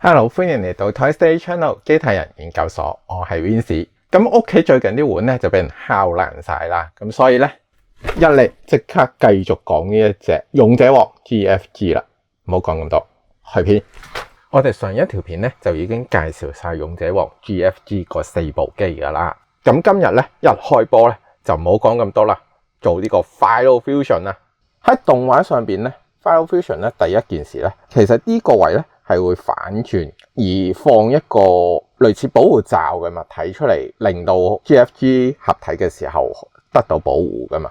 Hello，歡迎嚟到 ToyStay Channel 機械人研究所，我係 Vince。咁屋企最近啲碗咧就俾人敲爛晒啦，咁所以咧一嚟即刻繼續講呢一隻勇者王 GFG 啦，唔好講咁多，開片。我哋上一條片咧就已經介紹晒勇者王 GFG 嗰4部機噶啦，咁今日咧一開波咧就唔好講咁多啦，做呢個 Final Fusion 啦。喺動畫上邊咧 Final Fusion 咧第一件事咧，其實呢個位咧係會反轉而放一個類似保護罩嘅物體出嚟，令到 GFG 合體嘅時候得到保護噶嘛。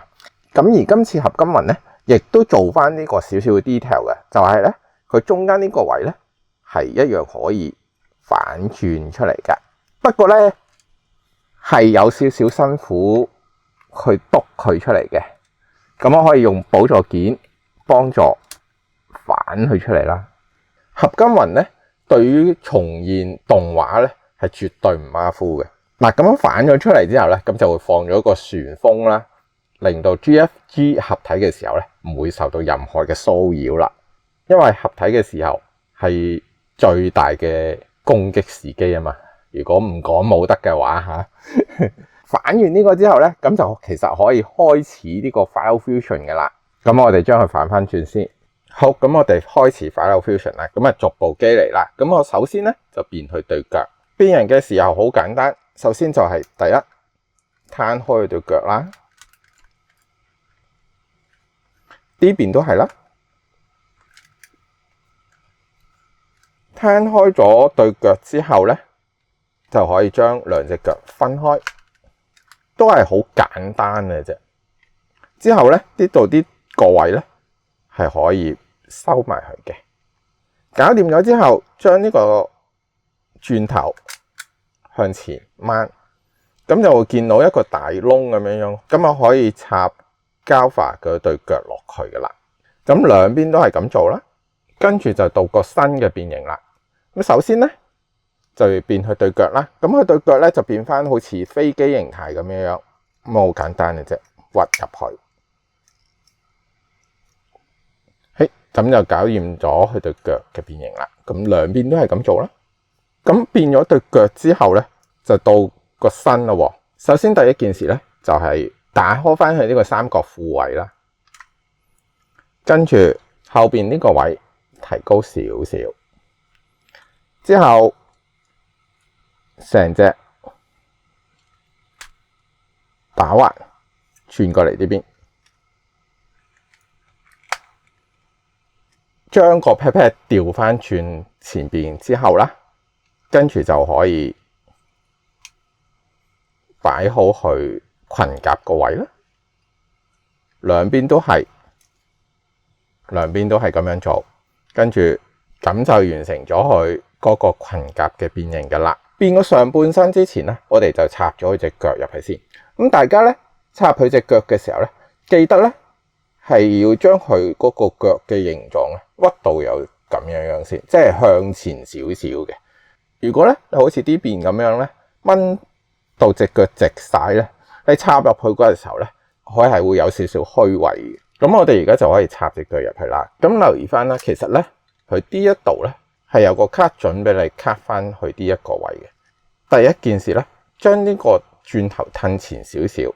咁而今次合金雲咧，亦都做翻呢個少少嘅 detail 嘅，就係咧佢中間呢個位咧係一樣可以反轉出嚟嘅。不過咧係有少少辛苦去篤佢出嚟嘅，咁我可以用補助件幫助反佢出嚟啦。合金雲咧，對於重現動畫咧係絕對唔馬虎嘅。嗱，咁樣反咗出嚟之後咧，咁就會放咗個旋風啦，令到 GFG 合體嘅時候咧唔會受到任何嘅騷擾啦。因為合體嘅時候係最大嘅攻擊時機啊嘛。如果唔講冇得嘅話嚇，反完呢個之後咧，咁就其實可以開始呢個 Final Fusion 嘅啦。咁我哋將佢反翻轉先。好，咁我哋開始 Final Fusion 啦，咁逐部機嚟啦。咁我首先咧就變佢對腳，變人嘅時候好簡單，首先就係第一攤開佢對腳啦，呢邊都係啦，攤開咗對腳之後咧，就可以將兩隻腳分開，都係好簡單嘅啫。之後咧呢度啲個位咧係可以收埋佢嘅，搞掂咗之後，將呢個轉頭向前掹，咁就會見到一個大窿咁樣，咁我可以插Galva嘅對腳落去噶啦。咁兩邊都係咁做啦，跟住就到個新嘅變形啦。咁首先咧就要變佢對腳啦，咁佢對腳咧就變翻好似飛機形態咁樣，咁好簡單嘅啫，屈入去。咁就搞掂咗佢對腳嘅變形啦。咁兩邊都係咁做啦。咁變咗對腳之後咧，就到個身啦。首先第一件事咧，就係打開翻佢呢個三角褲位啦。跟住後邊呢個位提高少少，之後成隻打橫轉過嚟呢邊。將個 pat pat 調翻轉前邊之後啦，跟住就可以擺好佢裙甲個位啦。兩邊都係咁樣做，跟住咁就完成咗佢嗰個裙甲嘅變形噶啦。變咗上半身之前咧，我哋就插咗佢隻腳入去先。咁大家咧插佢隻腳嘅時候咧，記得咧係要將佢嗰個腳嘅形狀咧屈到有咁樣先，即係向前少少嘅。如果咧好似呢邊咁樣咧，掹到隻腳直晒咧，你插入去嗰陣時候咧，佢係會有少少虛位嘅。咁我哋而家就可以插隻腳入去啦。咁留意翻啦，其實咧佢呢一度咧係有個卡準俾你卡翻去呢一個位嘅。第一件事咧，將呢個轉頭褪前少少，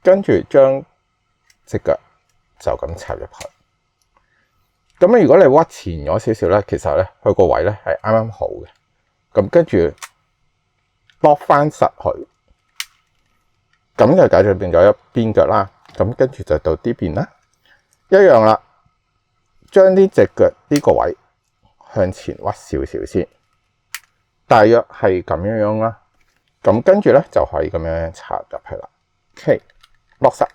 跟住將隻腳就咁插入去。咁如果你屈前咗少少咧，其實咧佢個位咧係啱啱好嘅。咁跟住落翻實佢，咁就繼續變咗一邊腳啦。咁跟住就到呢邊啦，一樣啦。將呢隻腳呢個位向前屈少少先，大約係咁樣啦。咁跟住咧就可以咁樣插入去啦。OK， 落實。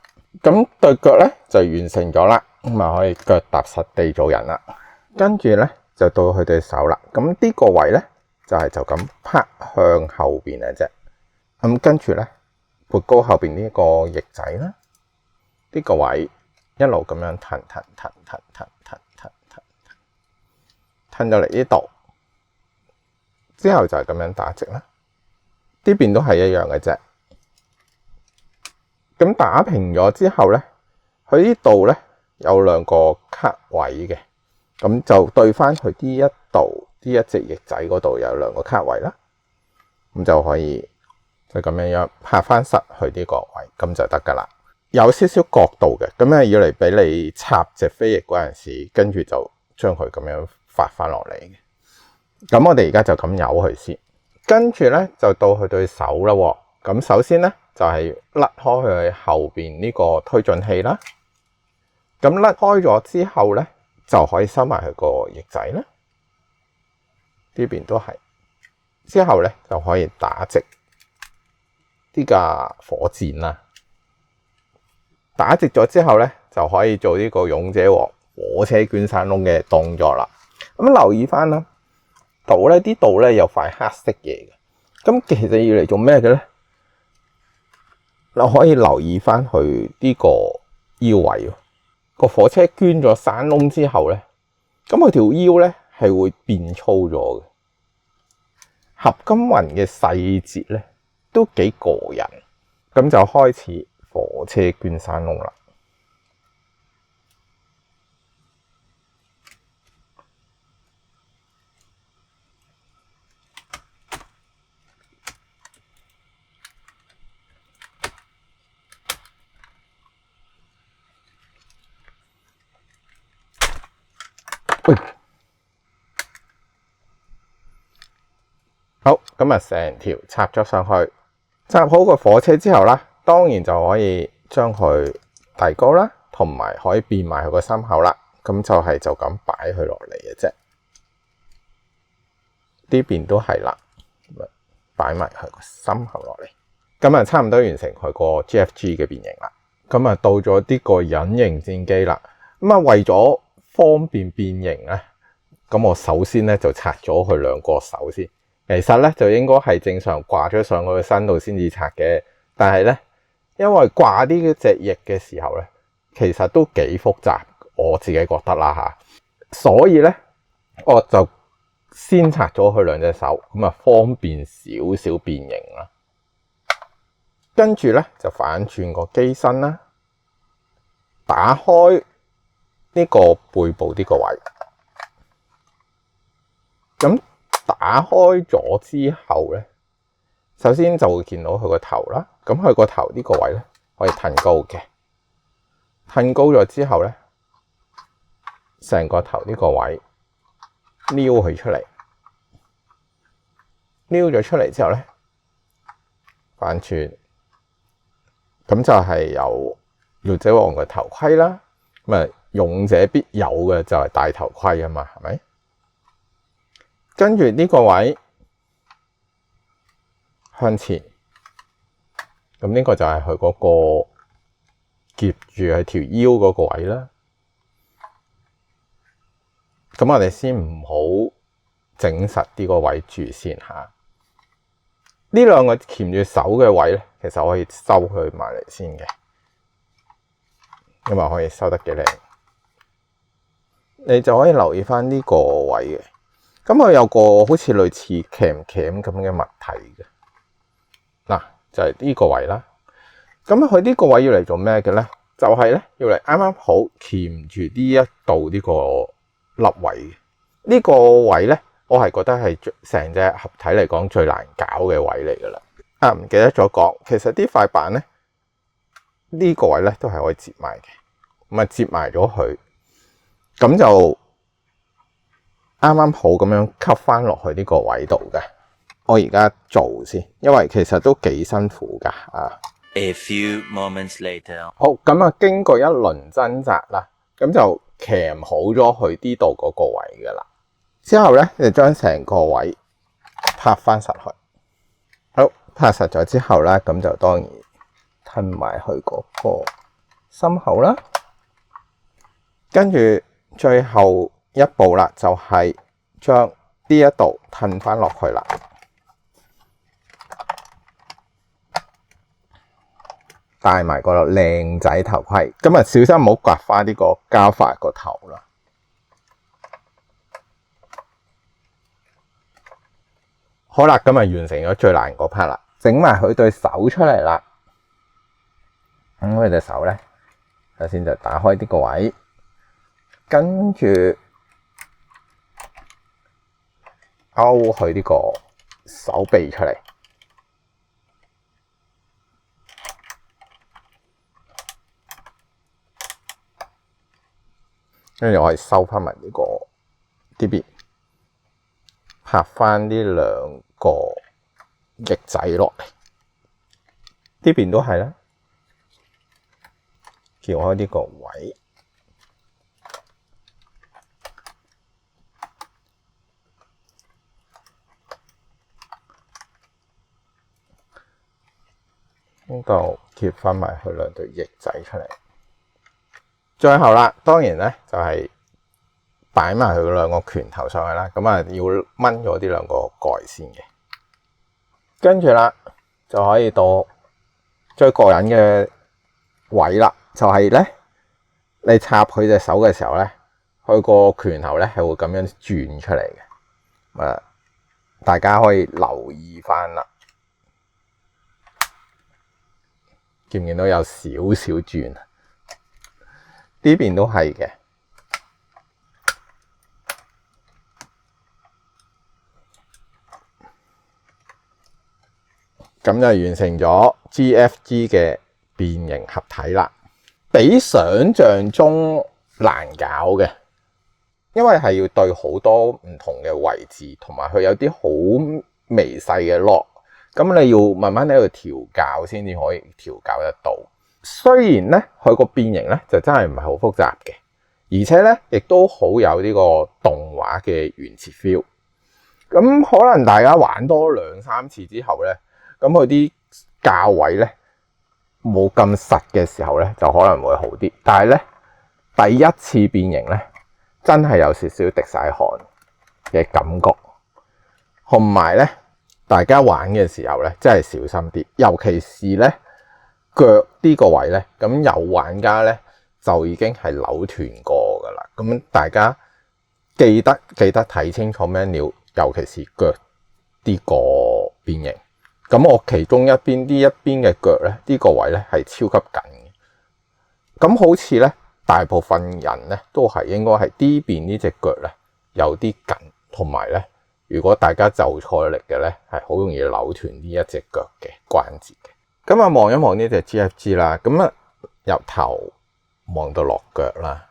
咁對腳咧就完成咗啦，咁啊可以腳踏實地做人啦。跟住咧就到佢對手啦。咁呢個位咧就咁拍向後邊嘅啫。咁跟住咧撥高後邊呢個翼仔啦，呢個位一路咁樣褪到嚟呢度，之後就係咁樣打直啦。呢邊都係一樣嘅啫。咁打平咗之後咧，佢呢度咧有兩個卡位嘅，咁就對翻佢呢一度呢一隻翼仔嗰度有2個卡位啦，咁就可以就咁樣拍翻實去呢個位，咁就得噶啦。有少少角度嘅，咁要嚟俾你插隻飛翼嗰陣時，跟住就將佢咁樣發翻落嚟嘅。咁我哋而家就咁由佢先，跟住咧就到佢對手啦。咁首先咧就係甩開佢後邊呢個推進器啦。咁甩開咗之後咧，就可以收埋佢個翼仔啦。呢邊都係，之後咧就可以打直呢架火箭啦。打直咗之後咧，就可以做呢個勇者王火車捐山窿嘅動作啦。咁留意翻啦，度咧啲度咧有塊黑色嘢嘅。咁其實要嚟做咩嘅咧？你可以留意翻佢呢個腰位。個火車捐咗山窿之後咧，咁佢條腰咧係會變粗咗嘅。合金雲嘅細節咧都幾過癮。咁就開始火車捐山窿啦。好，咁啊成條插咗上去，插好個火車之後啦，當然就可以將佢提高啦，同埋可以變埋佢個心口啦。咁就咁擺佢落嚟嘅啫。呢邊都係啦，擺埋佢個心口落嚟。咁啊差唔多完成佢個 GFG 嘅變形啦。咁啊到咗呢個隱形戰機啦。咁啊為咗方便變形咧，咁我首先咧就拆咗佢2個手先。其實咧就應該係正常掛咗上佢個身度先至拆嘅，但係咧因為掛呢隻翼嘅時候咧，其實都幾複雜，我自己覺得啦吓，所以咧我就先拆咗佢2隻手，咁啊方便少少變形啦。跟住咧就反轉個機身啦，打開呢個背部呢個位，咁打開咗之後咧，首先就會見到佢個頭啦。咁佢個頭呢個位咧可以騰高嘅，騰高咗之後咧，成個頭呢個位撩佢出嚟，撩咗出嚟之後咧，反轉，咁就係有勇者王嘅頭盔啦。咁啊，勇者必有嘅就係戴頭盔啊嘛，係咪？跟住呢個位向前，咁呢個就係佢嗰個夾住佢條腰嗰個位啦。咁我哋先唔好整實呢個位住先吓。呢2個鉗住手嘅位咧，其實我可以收佢埋嚟先嘅，咁啊可以收得幾靚。你就可以留意翻呢個位嘅。咁佢有個好似類似鉗鉗咁嘅物體嘅，嗱就係呢個位啦。咁佢呢個位要嚟做咩嘅咧？就係咧要嚟啱啱好鉗住呢一度呢個粒位嘅。呢個位咧，我係覺得係成隻合體嚟講最難搞嘅位嚟噶啦。啊，唔記得咗講，其實呢塊板咧呢個位咧都係可以接埋嘅，咁啊接埋咗佢，咁就啱啱好咁樣吸翻落去呢個位度嘅。我而家做先，因為其實都幾辛苦噶啊。A few moments later， 好，咁啊經過一輪掙扎啦，咁就鉗好咗佢呢度嗰個位噶啦。之後咧就將成個位拍翻實去。好，拍實咗之後咧，咁就當然褪埋去嗰個心口啦。跟住最後一步啦，就係將呢一度褪翻落去啦，戴埋個靚仔頭盔。咁啊，小心唔好刮花呢個膠發個頭啦。好啦，咁啊完成咗最難嗰 part 啦，整埋佢對手出嚟啦。咁佢隻手咧，首先就打開呢個位。跟住勾佢呢個手臂出嚟，跟住我係收翻埋呢個呢邊，拍翻呢兩個翼仔落嚟，呢邊都係啦，撬開呢個位。呢度貼翻埋佢兩對翼仔出嚟，最後啦，當然咧就係擺埋佢兩個拳頭上去啦。咁啊，要掹咗呢兩個蓋先嘅，跟住啦就可以到最過癮嘅位啦，就係咧你插佢隻手嘅時候咧，佢個拳頭咧係會咁樣轉出嚟嘅。大家可以留意翻啦。見唔見到有少少轉？呢邊都係嘅。咁就完成咗 GFG 嘅變形合體啦。比想像中難搞嘅，因為係要對好多唔同嘅位置，同埋佢有啲好微細嘅 lock。咁你要慢慢喺度調校先至可以調校得到。雖然咧佢個變形咧就真係唔係好複雜嘅，而且咧亦都好有呢個動畫嘅原設 feel。咁可能大家玩多2、3次之後咧，咁佢啲校位咧冇咁實嘅時候咧，就可能會好啲。但係咧第一次變形咧，真係有少少滴晒汗嘅感覺，同埋咧。大家玩嘅時候咧，真係小心啲，尤其是咧腳呢個位咧，咁有玩家咧就已經係扭斷過噶啦。咁大家記得睇清楚 menu，尤其是腳呢個變形。咁我其中一邊嘅腳咧，呢個位咧係超級緊嘅。咁好似咧，大部分人咧都係應該係呢邊呢隻腳咧有啲緊，同埋咧。如果大家就錯力嘅咧，係好容易扭斷呢一隻腳嘅關節嘅。咁啊，望一望呢隻 GFG 啦，咁啊由頭望到落腳啦。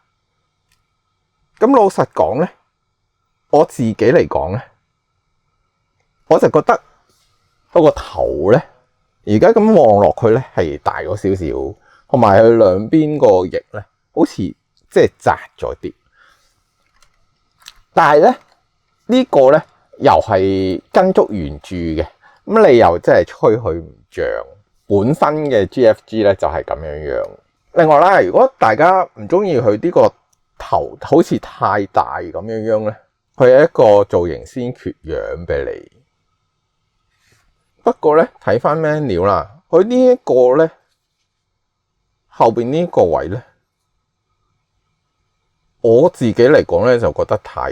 咁老實講咧，我自己嚟講咧，我就覺得嗰個頭咧，而家咁望落去咧係大咗少少，同埋佢兩邊個翼咧，好似即係窄咗啲。但係咧呢個咧。又係跟足原著嘅，咁你又真係吹佢唔脹。本身嘅 GFG 咧就係咁樣樣。另外啦，如果大家唔中意佢呢個頭好似太大咁樣樣咧，佢係一個造型先決樣俾你。不過咧睇翻 menu 啦，佢呢一個咧後邊呢個位咧，我自己嚟講咧就覺得太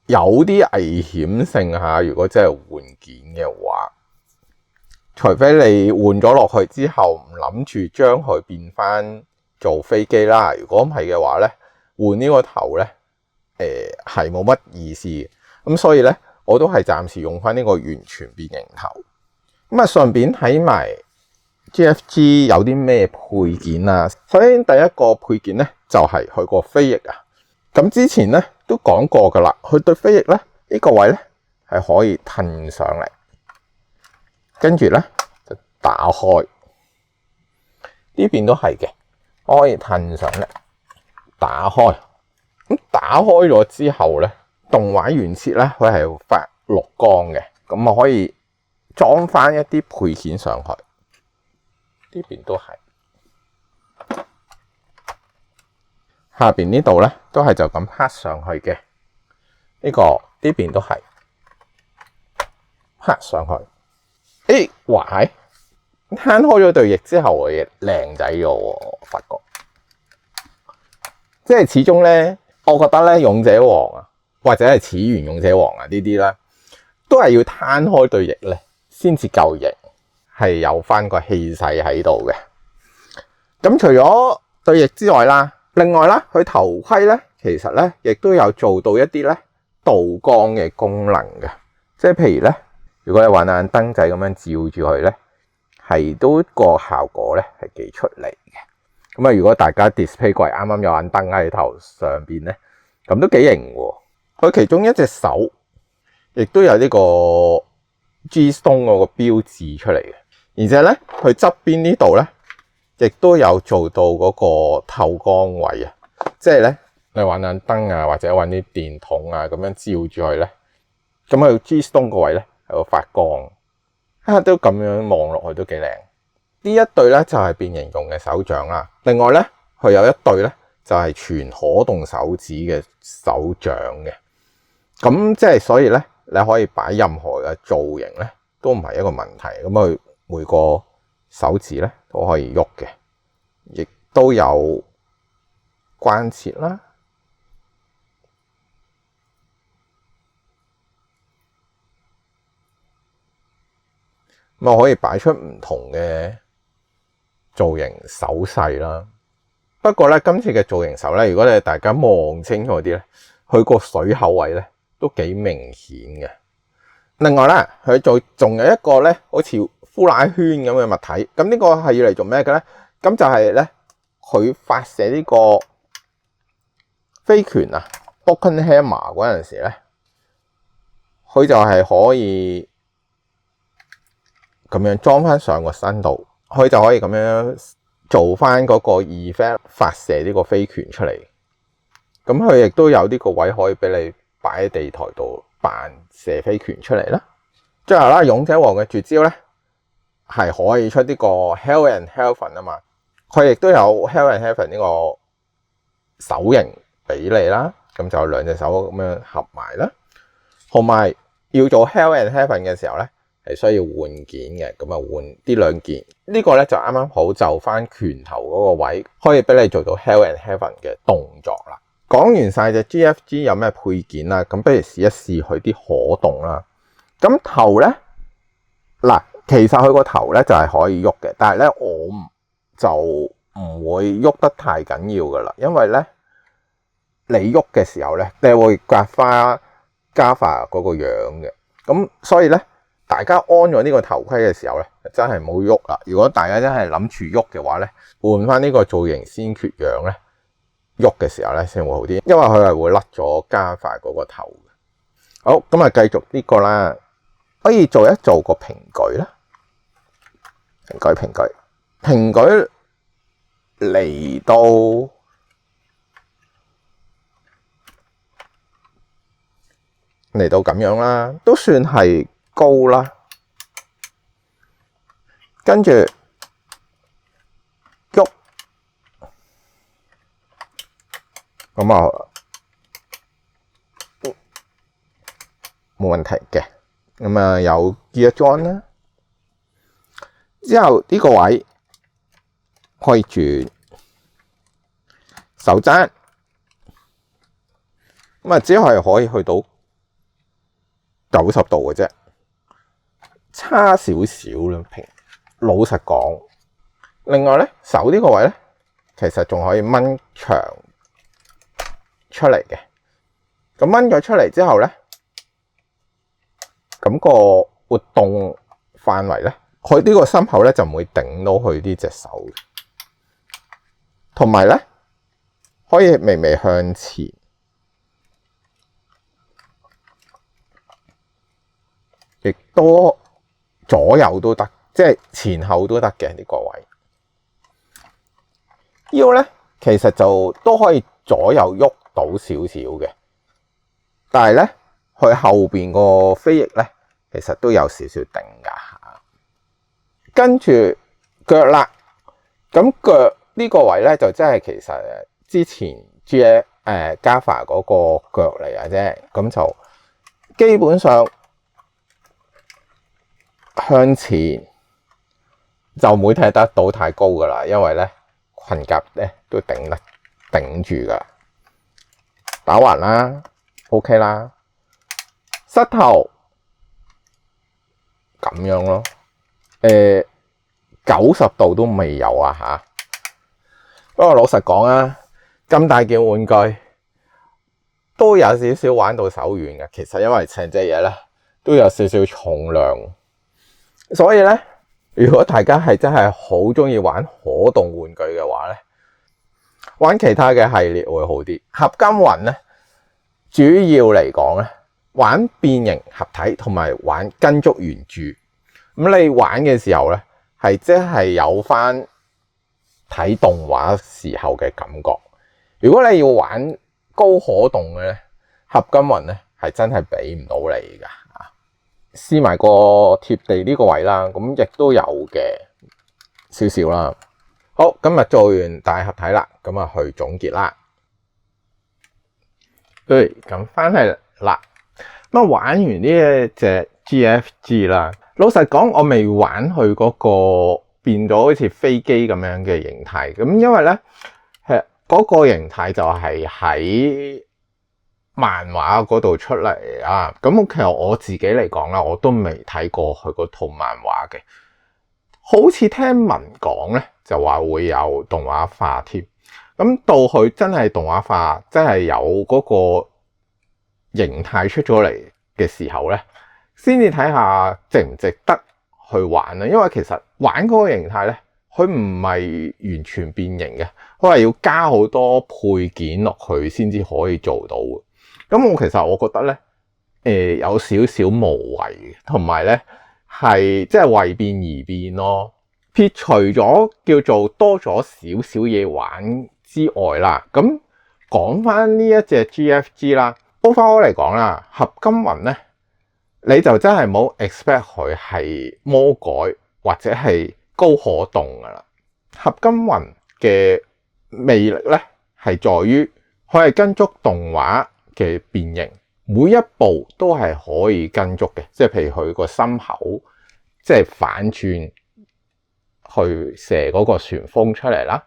有啲危險性嚇，如果真係換件嘅話，除非你換咗落去之後唔諗住將佢變翻做飛機啦。如果唔係嘅話咧，換呢個頭咧，係冇乜意思嘅。咁所以咧，我都係暫時用翻呢個完全變形頭。咁啊，順便睇埋 GFG 有啲咩配件啊。首先第一個配件咧就係佢個飛翼啊。咁之前咧都講過噶啦，佢對飛翼咧呢個位咧係可以褪上嚟，跟住咧就打開，呢邊都係嘅，可以褪上嚟，打開。咁打開咗之後咧，動畫原設咧佢係發綠光嘅，咁啊可以裝翻一啲配件上去，呢邊都係。下邊呢度咧都係就咁拍上去嘅，呢邊都係拍上去。哇！攤開咗對翼之後，嘅靚仔咗喎，我發覺。即係始終咧，我覺得咧，勇者王啊，或者係始源勇者王啊呢啲咧，都係要攤開對翼咧，先至夠型，係有翻個氣勢喺度嘅。咁除咗對翼之外啦，另外啦，佢頭盔咧，其實咧亦都有做到一啲咧導光嘅功能嘅，即係譬如咧，如果你玩眼燈仔咁樣照住佢咧，係都個效果咧係幾出嚟嘅。咁啊，如果大家 display 櫃啱啱有眼燈喺頭上邊咧，咁都幾型喎。佢其中一隻手亦都有呢個 G-Stone 嗰個標誌出嚟嘅，而且咧佢側邊呢度咧，亦都有做到嗰個透光位啊，即係咧你玩眼燈啊，或者揾啲電筒啊咁樣照住佢咧，咁佢 G-Stone 個位咧係會發光，都咁樣望落去都幾靚。呢一對咧就係變形用嘅手掌啦，另外咧佢有一對咧就係全可動手指嘅手掌嘅。咁即係所以咧，你可以擺任何嘅造型咧，都唔係一個問題。咁佢每個手指咧都可以喐嘅，亦都有關節啦。咁啊，可以擺出唔同嘅造型手勢啦。不過咧，今次嘅造型手咧，如果你大家望清楚啲咧，佢個水口位咧，都幾明顯嘅。另外咧，佢仲有一個咧，好似呼拉圈咁嘅物體。咁呢個係要嚟做咩嘅咧？咁就係咧，佢發射呢個飛拳啊 ，Broken Hammer 嗰陣時咧，佢就係可以咁樣裝翻上個身度，佢就可以咁樣做翻嗰個 effect 發射呢個飛拳出嚟。咁佢亦都有呢個位可以俾你擺喺地台度扮射飛拳出嚟啦。最後啦，勇者王嘅絕招咧係可以出呢個 Hell and Heaven 啊嘛，佢亦都有 Hell and Heaven 呢個手型俾你啦。咁就兩隻手咁樣合埋啦。同埋要做 Hell and Heaven 嘅時候咧，係需要換件嘅。咁啊換呢兩件，呢個咧就啱啱好就翻拳頭嗰個位，可以俾你做到 Hell and Heaven 嘅動作啦。講完晒隻 GFG 有咩配件啦，咁不如試一試佢啲可動啦。咁頭咧，嗱，其實佢個頭咧就係可以喐嘅，但係咧我就唔會喐得太緊要噶啦，因為咧你喐嘅時候咧，你會刮花Java 嗰個樣嘅。咁所以咧，大家安咗呢個頭盔嘅時候咧，真係冇喐啦。如果大家真係諗住喐嘅話咧，換翻呢個造型先決樣咧。喐嘅時候咧先會好啲，因為佢係會甩咗加快嗰個頭嘅。好，咁啊繼續呢個啦，可以做一做個平舉啦，平舉嚟到咁樣啦，都算係高啦。跟住喐。咁啊，冇問題嘅。咁啊，有 gear join 啦，之後呢個位可以轉手踭，咁啊，只係可以去到90度嘅啫，差少少啦。老實講，另外咧，手呢個位咧，其實仲可以掹長出嚟嘅。咁掹咗出嚟之後咧，咁個活動範圍咧，佢呢個心口咧就唔會頂到佢呢隻手嘅，同埋咧可以微微向前，亦都左右都得，即係前後都得嘅呢個位。腰咧其實就都可以左右喐到少少嘅，但係咧佢後邊個飛翼咧其實都有少少頂噶嚇。跟住腳啦，咁腳呢個位咧就真係其實之前 Java 嗰個腳嚟嘅啫，咁就基本上向前就唔會踢得到太高噶啦，因為咧裙甲咧都頂住噶。打橫啦 ，OK 啦，膝頭咁樣咯，90度都未有啊吓。不過老實講啊，咁大件玩具都有少少玩到手軟嘅。其實因為成隻嘢咧都有少少重量，所以咧如果大家係真係好中意玩可動玩具嘅話咧，玩其他嘅系列會好啲。合金魂咧主要嚟講咧，玩變形合體同埋玩跟足原著。咁你玩嘅時候咧，係即係有翻睇動畫時候嘅感覺。如果你要玩高可動嘅咧，合金魂咧係真係俾唔到你噶。試埋個貼地呢個位啦，咁亦都有嘅少少啦。好，今日做完大合體啦，咁啊去總結啦。咁翻嚟啦，咁啊玩完呢一隻 GFG 啦。老實講，我未玩佢嗰個變咗好似飛機咁樣嘅形態。咁因為咧，嗰個形態就係喺漫畫嗰度出嚟啊。咁其實我自己嚟講啦，我都未睇過佢嗰套漫畫嘅。好似聽聞講咧，就話會有動畫化添。咁到佢真係動畫化，真係有嗰個形態出咗嚟嘅時候咧，先至睇下值唔值得去玩啊。因為其實玩嗰個形態咧，佢唔係完全變形嘅，佢係要加好多配件落去先至可以做到嘅。咁其實我覺得咧，有少少無謂嘅，同埋咧係即係為變而變咯。撇除咗叫做多咗少少嘢玩之外啦，咁講翻呢一隻 GFG 啦，overall嚟講啦，合金魂咧，你就真係冇 expect 佢係魔改或者係高可動噶啦。合金魂嘅魅力咧係在於佢係跟足動畫嘅變形，每一步都係可以跟足嘅，即係譬如佢個心口即係反轉去射嗰個旋風出嚟啦。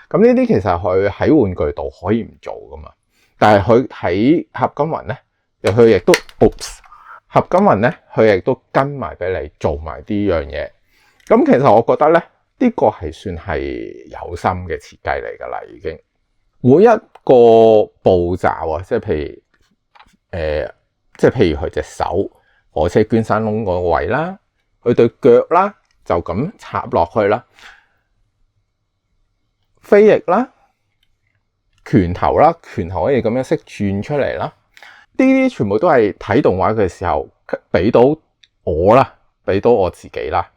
咁呢啲其實佢喺玩具度可以唔做噶嘛，但係佢喺合金魂咧，佢亦都合金魂咧，佢亦都跟埋俾你做埋呢樣嘢。咁其實我覺得咧，呢個係算係有心嘅設計嚟噶啦，已經每一個步驟啊，即係譬如佢隻手火車捐山窿個位啦，佢對腳啦就咁插落去啦，飛翼啦，拳頭啦，拳頭可以咁樣識轉出嚟啦。呢啲全部都係睇動畫嘅時候俾到我啦，俾到我自己啦，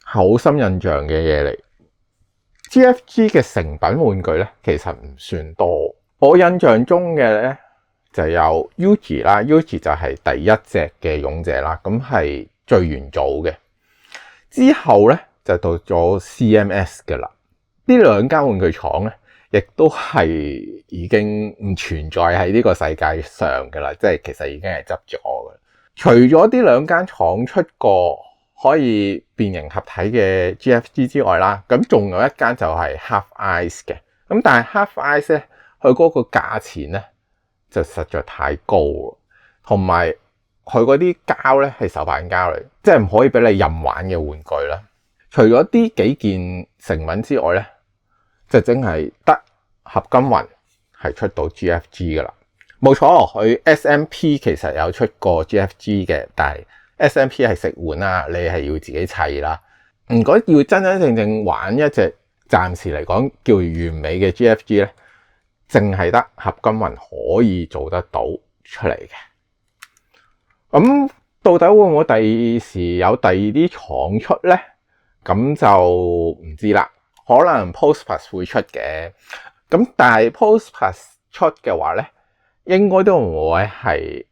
好深印象嘅嘢嚟。GFG 嘅成品玩具咧，其實唔算多。我印象中嘅咧就有 Yuji 啦 ，Yuji 就係第一隻嘅勇者啦，咁係最元祖嘅。之後咧就到咗 CMS 嘅啦。呢兩間玩具廠咧，亦都係已經唔存在喺呢個世界上嘅啦，即係其實已經係執咗嘅。除咗呢兩間廠出過可以變形合體嘅 GFG 之外啦，咁仲有一間就係 Half Ice 嘅。咁但係 Half Ice 咧，佢嗰個價錢咧就實在太高，同埋佢嗰啲膠咧係手辦膠嚟，即係唔可以俾你任玩嘅玩具啦。除咗呢幾件成品之外咧，就淨係得合金魂係出到 GFG 噶啦。冇錯，佢 SMP 其實有出過 GFG 嘅，但係 SMP 係食玩啦，你係要自己砌啦。如果要真真正正玩一隻暫時嚟講叫完美嘅 GFG 咧，淨係得合金魂可以做得到出嚟嘅。咁到底會唔會第時有第二啲廠出咧？咁就唔知啦。可能 Postplus 會出嘅，咁但係 Postplus 出嘅話咧，應該都唔會係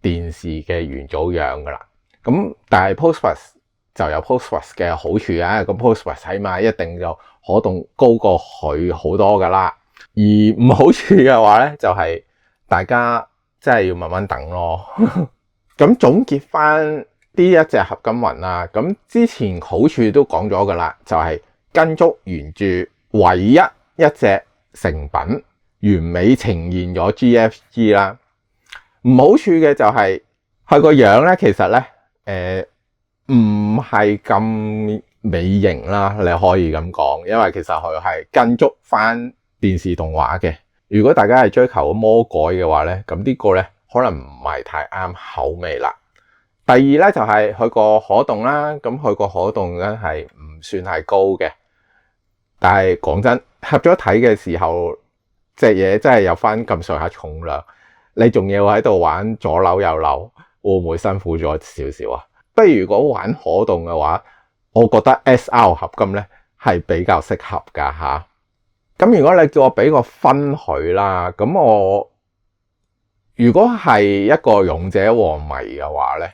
電視嘅元祖樣噶啦。咁但係 Postplus 就有 Postplus 嘅好處啊，咁 Postplus 起碼一定就可動高過佢好多噶啦。而唔好處嘅話咧，就係大家真係要慢慢等咯。咁總結翻呢一隻合金魂啦，咁之前好處都講咗噶啦，就係跟足原著，唯一一隻成品完美呈現咗 GFG 啦。唔好處嘅就係佢個樣咧，其實咧唔係咁美型啦，你可以咁講，因為其實佢係跟足翻電視動畫嘅。如果大家係追求魔改嘅話咧，咁呢個咧可能唔係太啱口味啦。第二咧就係佢個可動啦，咁佢個可動咧係唔算係高嘅，但係講真，合咗體嘅時候，隻嘢真係有翻咁上下重量，你仲要喺度玩左扭右扭，會唔會辛苦咗少少啊？不如如果玩可動嘅話，我覺得 SR 合金咧係比較適合噶吓。咁如果你叫我俾個分佢啦，咁我如果係一個勇者王迷嘅話咧，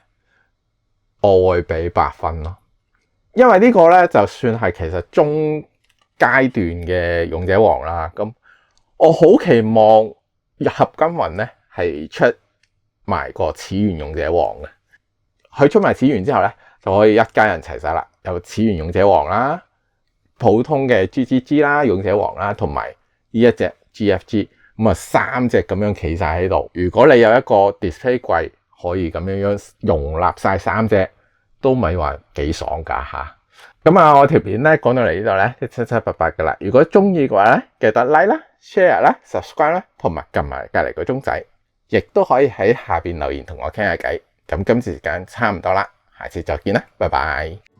我會俾8分咯，因為呢個咧就算係其實中階段嘅勇者王啦，咁我好期望合金魂咧係出埋個始源勇者王嘅，佢出埋始源之後咧就可以一家人齊晒啦，有始源勇者王啦，普通嘅 GGG 啦，勇者王啦，同埋呢一隻 GFG， 咁啊3隻咁樣企晒喺度。如果你有一個 display 櫃可以咁樣容納晒3隻，都咪話幾爽噶吓。咁啊，我條片咧講到嚟呢度咧，七七八八噶啦。如果中意嘅話咧，記得 like 啦、share 啦、subscribe 啦，同埋撳埋隔籬個鐘仔，亦都可以喺下邊留言同我傾下偈。咁今次時間差唔多啦，下次再見啦，拜拜。